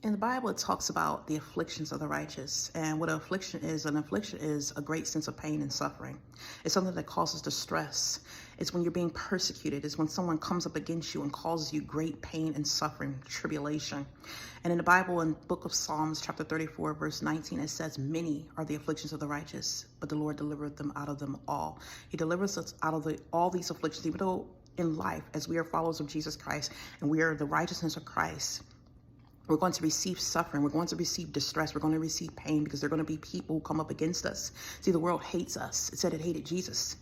In the Bible, it talks about the afflictions of the righteous. And what an affliction is a great sense of pain and suffering. It's something that causes distress. It's when you're being persecuted. It's when someone comes up against you and causes you great pain and suffering, tribulation. And in the Bible, in the book of Psalms, chapter 34, verse 19, it says, many are the afflictions of the righteous, but the Lord delivered them out of them all. He delivers us out of all these afflictions, even though in life, as we are followers of Jesus Christ and we are the righteousness of Christ, we're going to receive suffering. We're going to receive distress. We're going to receive pain because there are going to be people who come up against us. See, the world hates us. It said it hated Jesus.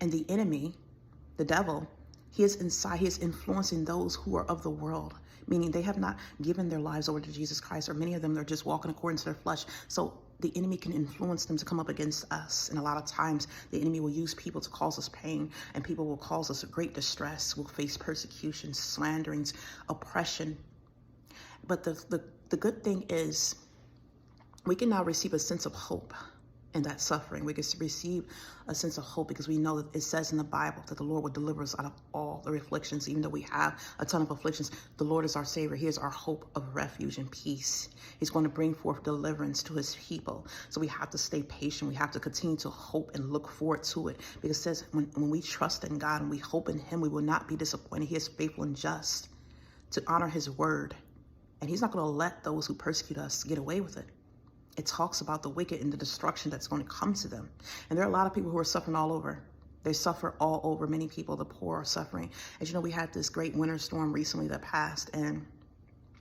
And the enemy, the devil, he is inside. He is influencing those who are of the world, meaning they have not given their lives over to Jesus Christ, or many of them are just walking according to their flesh. So the enemy can influence them to come up against us. And a lot of times the enemy will use people to cause us pain, and people will cause us great distress. We'll face persecution, slanderings, oppression. But the good thing is we can now receive a sense of hope in that suffering. We can receive a sense of hope because we know that it says in the Bible that the Lord will deliver us out of all the afflictions. Even though we have a ton of afflictions, the Lord is our Savior. He is our hope of refuge and peace. He's going to bring forth deliverance to his people. So we have to stay patient. We have to continue to hope and look forward to it, because it says when we trust in God and we hope in him, we will not be disappointed. He is faithful and just to honor his word. And he's not going to let those who persecute us get away with it. It talks about the wicked and the destruction that's going to come to them. And there are a lot of people who are suffering all over. They suffer all over. Many people, the poor, are suffering. As you know, we had this great winter storm recently that passed. And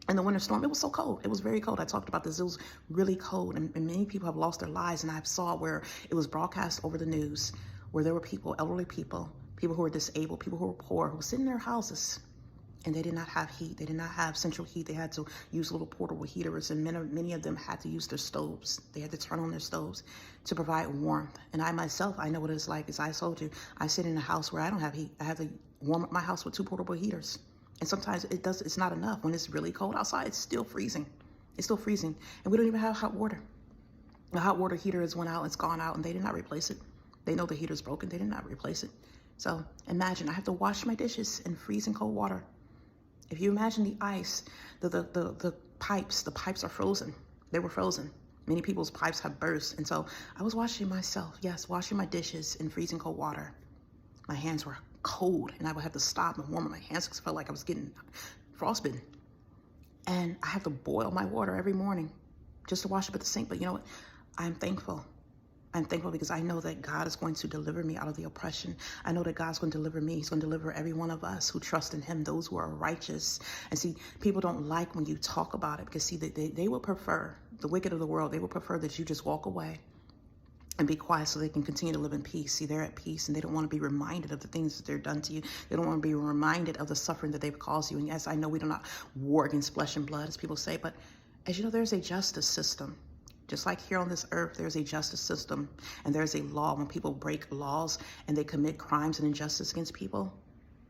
in the winter storm, it was so cold. It was very cold. I talked about this. It was really cold. And many people have lost their lives. And I saw where it was broadcast over the news, where there were people, elderly people, people who were disabled, people who were poor, who were sitting in their houses. And they did not have heat. They did not have central heat. They had to use little portable heaters, and many of them had to use their stoves. They had to turn on their stoves to provide warmth. And I myself, I know what it's like. As I told you, I sit in a house where I don't have heat. I have to warm up my house with 2 portable heaters. And sometimes it's not enough. When it's really cold outside, it's still freezing. It's still freezing. And we don't even have hot water. The hot water heater has went out, it's gone out, and they did not replace it. They know the heater's broken. They did not replace it. So imagine I have to wash my dishes in freezing cold water. If you imagine the ice, the pipes are frozen. They were frozen. Many people's pipes have burst. And so I was washing washing my dishes in freezing cold water. My hands were cold, and I would have to stop and warm up my hands because I felt like I was getting frostbitten. And I have to boil my water every morning just to wash up at the sink. But you know what? I'm thankful. I'm thankful because I know that God is going to deliver me out of the oppression. I know that God's going to deliver me. He's going to deliver every one of us who trust in him, those who are righteous. And see, people don't like when you talk about it because, see, they will prefer, the wicked of the world, they will prefer that you just walk away and be quiet so they can continue to live in peace. See, they're at peace, and they don't want to be reminded of the things that they're done to you. They don't want to be reminded of the suffering that they've caused you. And yes, I know we do not war against flesh and blood, as people say, but as you know, there's a justice system. Just like here on this earth, there's a justice system and there's a law. When people break laws and they commit crimes and injustice against people,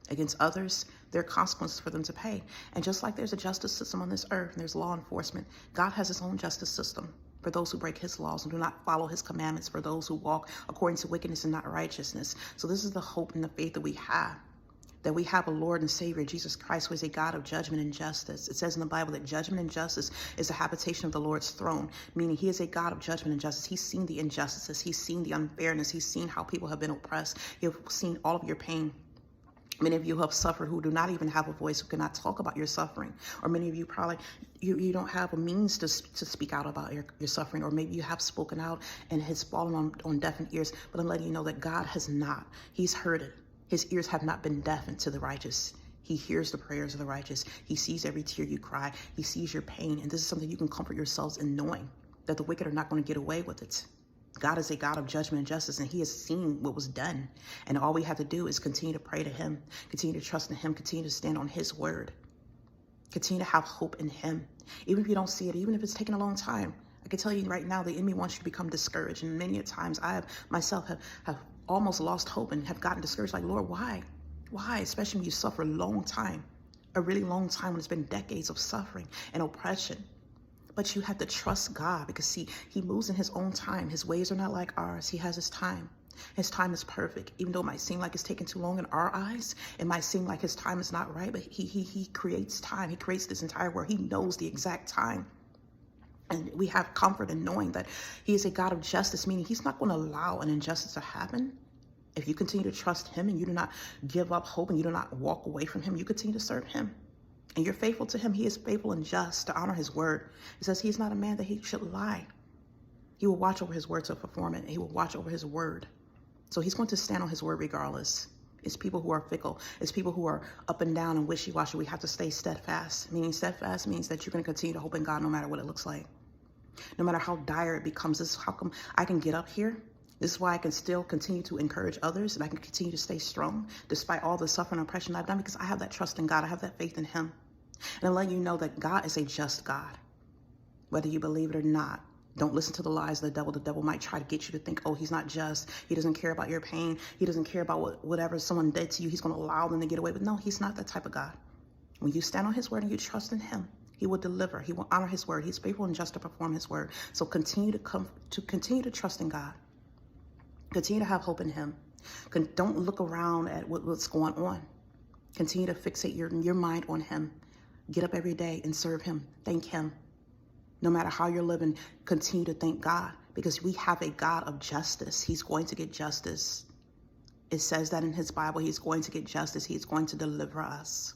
against others, there are consequences for them to pay. And just like there's a justice system on this earth and there's law enforcement, God has his own justice system for those who break his laws and do not follow his commandments, for those who walk according to wickedness and not righteousness. So this is the hope and the faith that we have a Lord and Savior, Jesus Christ, who is a God of judgment and justice. It says in the Bible that judgment and justice is the habitation of the Lord's throne, meaning he is a God of judgment and justice. He's seen the injustices. He's seen the unfairness. He's seen how people have been oppressed. You've seen all of your pain. Many of you have suffered who do not even have a voice, who cannot talk about your suffering. Or many of you probably, you don't have a means to speak out about your suffering. Or maybe you have spoken out and has fallen on deafened ears. But I'm letting you know that God has not. He's heard it. His ears have not been deafened to the righteous. He hears the prayers of the righteous. He sees every tear you cry. He sees your pain. And this is something you can comfort yourselves in, knowing that the wicked are not going to get away with it. God is a God of judgment and justice, and he has seen what was done. And all we have to do is continue to pray to him, continue to trust in him, continue to stand on his word, continue to have hope in him. Even if you don't see it, even if it's taking a long time, I can tell you right now, the enemy wants you to become discouraged. And many times I myself have almost lost hope and have gotten discouraged. Like, Lord, why? Why? Especially when you suffer a long time, a really long time, when it's been decades of suffering and oppression. But you have to trust God because, see, he moves in his own time. His ways are not like ours. He has his time. His time is perfect. Even though it might seem like it's taking too long in our eyes, it might seem like his time is not right, but he creates time. He creates this entire world. He knows the exact time. And we have comfort in knowing that he is a God of justice, meaning he's not going to allow an injustice to happen. If you continue to trust him and you do not give up hope and you do not walk away from him, you continue to serve him. And you're faithful to him. He is faithful and just to honor his word. It says he's not a man that he should lie. He will watch over his word to perform it. He will watch over his word. So he's going to stand on his word regardless. It's people who are fickle. It's people who are up and down and wishy-washy. We have to stay steadfast. Meaning steadfast means that you're going to continue to hope in God no matter what it looks like. No matter how dire it becomes. This is how come I can get up here. This is why I can still continue to encourage others and I can continue to stay strong despite all the suffering and oppression I've done, because I have that trust in God. I have that faith in him. And I'm letting you know that God is a just God. Whether you believe it or not, don't listen to the lies of the devil. The devil might try to get you to think, oh, he's not just. He doesn't care about your pain. He doesn't care about whatever someone did to you. He's going to allow them to get away. But no, he's not that type of God. When you stand on his word and you trust in him, he will deliver. He will honor his word. He's faithful and just to perform his word. So continue to trust in God. Continue to have hope in him. Don't look around at what's going on. Continue to fixate your mind on him. Get up every day and serve him. Thank him. No matter how you're living, continue to thank God, because we have a God of justice. He's going to get justice. It says that in his Bible. He's going to get justice. He's going to deliver us.